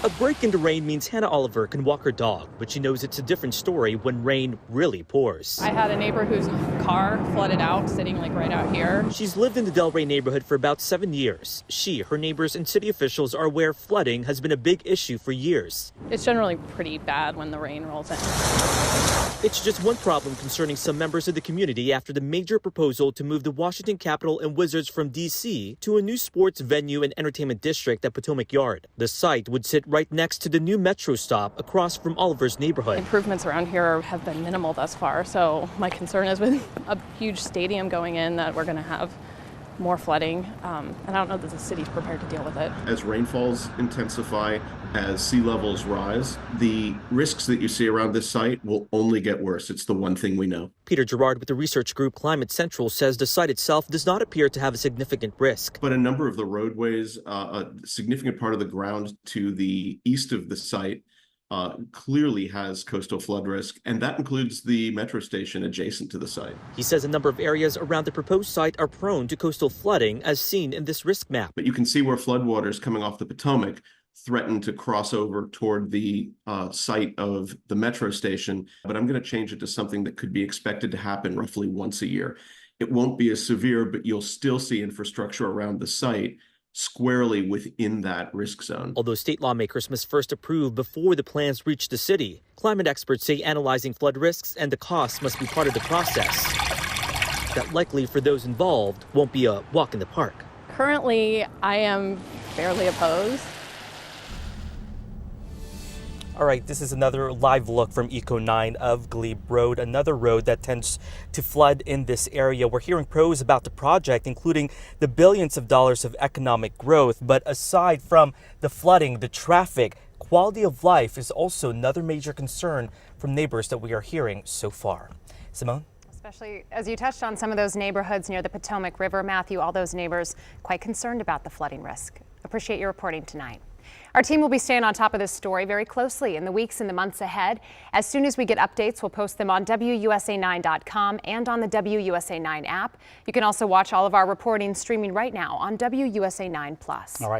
A break into rain means Hannah Oliver can walk her dog, but she knows it's a different story when rain really pours. I had a neighbor whose car flooded out, sitting right out here. She's lived in the Delray neighborhood for about 7 years. She, her neighbors, and city officials are aware flooding has been a big issue for years. It's generally pretty bad when the rain rolls in. It's just one problem concerning some members of the community after the major proposal to move the Washington Capitol and Wizards from D.C. to a new sports venue and entertainment district at Potomac Yard. The site would sit right next to the new metro stop across from Oliver's neighborhood. Improvements around here have been minimal thus far, so my concern is with a huge stadium going in that we're going to have more flooding, and I don't know that the city's prepared to deal with it. As rainfalls intensify, as sea levels rise, the risks that you see around this site will only get worse. It's the one thing we know. Peter Gerard with the research group Climate Central says the site itself does not appear to have a significant risk. But a number of the roadways, a significant part of the ground to the east of the site clearly has coastal flood risk, and that includes the metro station adjacent to the site. He says a number of areas around the proposed site are prone to coastal flooding, as seen in this risk map. But you can see where floodwaters coming off the Potomac threaten to cross over toward the site of the metro station. But I'm going to change it to something that could be expected to happen roughly once a year. It won't be as severe, but you'll still see infrastructure around the site squarely within that risk zone. Although state lawmakers must first approve before the plans reach the city, climate experts say analyzing flood risks and the costs must be part of the process. That likely for those involved won't be a walk in the park. Currently, I am fairly opposed. All right, this is another live look from Eco 9 of Glebe Road, another road that tends to flood in this area. We're hearing pros about the project, including the billions of dollars of economic growth. But aside from the flooding, the traffic, quality of life is also another major concern from neighbors that we are hearing so far. Simone? Especially as you touched on some of those neighborhoods near the Potomac River, Matthew, all those neighbors quite concerned about the flooding risk. Appreciate your reporting tonight. Our team will be staying on top of this story very closely in the weeks and the months ahead. As soon as we get updates, we'll post them on WUSA9.com and on the WUSA9 app. You can also watch all of our reporting streaming right now on WUSA9 Plus. All right.